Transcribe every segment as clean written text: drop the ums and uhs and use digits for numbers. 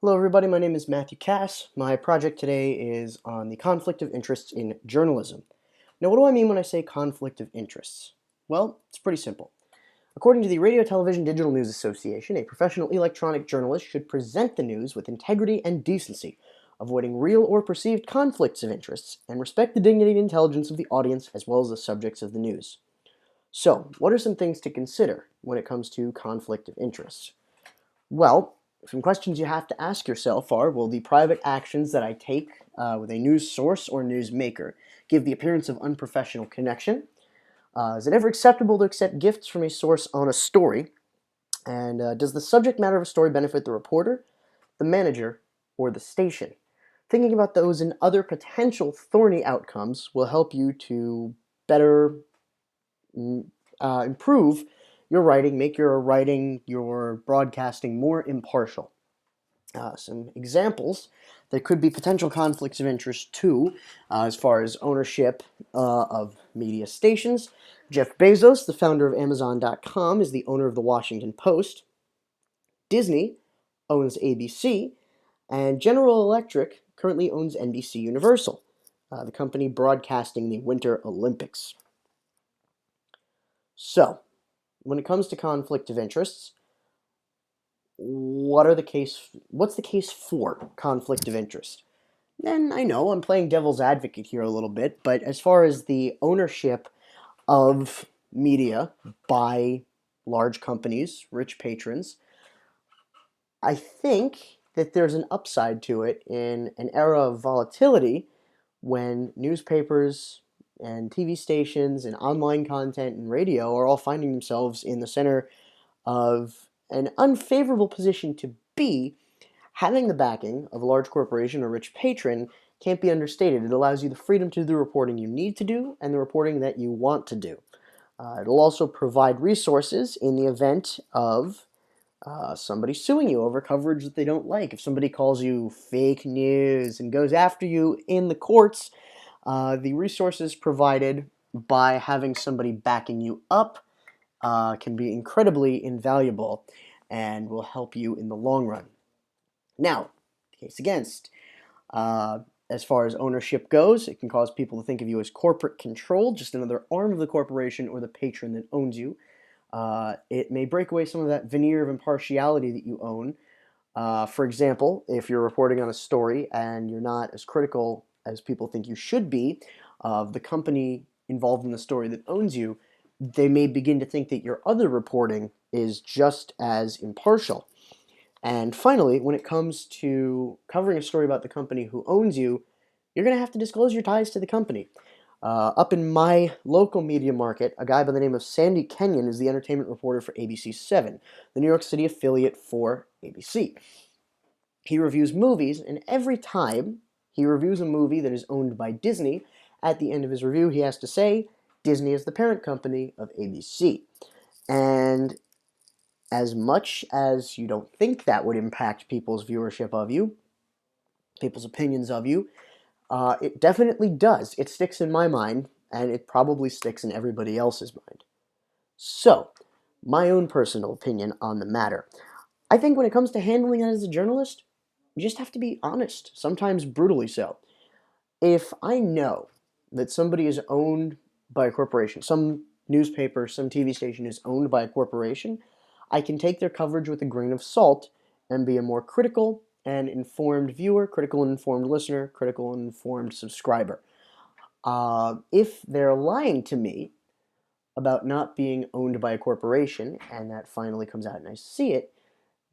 Hello everybody, my name is Matthew Cass. My project today is on the conflict of interests in journalism. Now what do I mean when I say conflict of interests? Well, it's pretty simple. According to the Radio Television Digital News Association, a professional electronic journalist should present the news with integrity and decency, avoiding real or perceived conflicts of interests, and respect the dignity and intelligence of the audience as well as the subjects of the news. So, what are some things to consider when it comes to conflict of interests? Well, some questions you have to ask yourself are, will the private actions that I take with a news source or news maker give the appearance of unprofessional connection? Is it ever acceptable to accept gifts from a source on a story? And does the subject matter of a story benefit the reporter, the manager, or the station? Thinking about those and other potential thorny outcomes will help you to better improve your writing, make your writing, your broadcasting more impartial. Some examples that could be potential conflicts of interest too, as far as ownership of media stations. Jeff Bezos, the founder of Amazon.com, is the owner of the Washington Post. Disney owns ABC, and General Electric currently owns NBC Universal, the company broadcasting the Winter Olympics. So, when it comes to conflict of interests, what's the case for conflict of interest? And I know I'm playing devil's advocate here a little bit, but as far as the ownership of media by large companies, rich patrons, I think that there's an upside to it in an era of volatility when newspapers and TV stations and online content and radio are all finding themselves in the center of an unfavorable position to be. Having the backing of a large corporation or rich patron can't be understated. It allows you the freedom to do the reporting you need to do and the reporting that you want to do. It'll also provide resources in the event of somebody suing you over coverage that they don't like. If somebody calls you fake news and goes after you in the courts, the resources provided by having somebody backing you up can be incredibly invaluable and will help you in the long run. Now, case against. As far as ownership goes, it can cause people to think of you as corporate control, just another arm of the corporation or the patron that owns you. It may break away some of that veneer of impartiality that you own. For example, if you're reporting on a story and you're not as critical as people think you should be of the company involved in the story that owns you, they may begin to think that your other reporting is just as impartial. And finally, when it comes to covering a story about the company who owns you, you're going to have to disclose your ties to the company. Up in my local media market, a guy by the name of Sandy Kenyon is the entertainment reporter for ABC7, the New York City affiliate for ABC. He reviews movies, and every time he reviews a movie that is owned by Disney, at the end of his review he has to say, Disney is the parent company of ABC. And as much as you don't think that would impact people's viewership of you, people's opinions of you, it definitely does. It sticks in my mind, and it probably sticks in everybody else's mind. So, my own personal opinion on the matter. I think when it comes to handling it as a journalist, you just have to be honest, sometimes brutally so. If I know that somebody is owned by a corporation, some newspaper, some TV station is owned by a corporation, I can take their coverage with a grain of salt and be a more critical and informed viewer, critical and informed listener, critical and informed subscriber. If they're lying to me about not being owned by a corporation, and that finally comes out and I see it,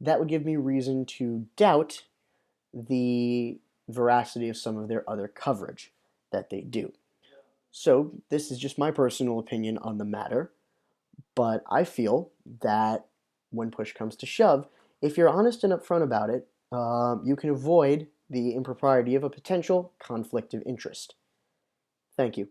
that would give me reason to doubt the veracity of some of their other coverage that they do. So this is just my personal opinion on the matter, but I feel that when push comes to shove, if you're honest and upfront about it, you can avoid the impropriety of a potential conflict of interest. Thank you.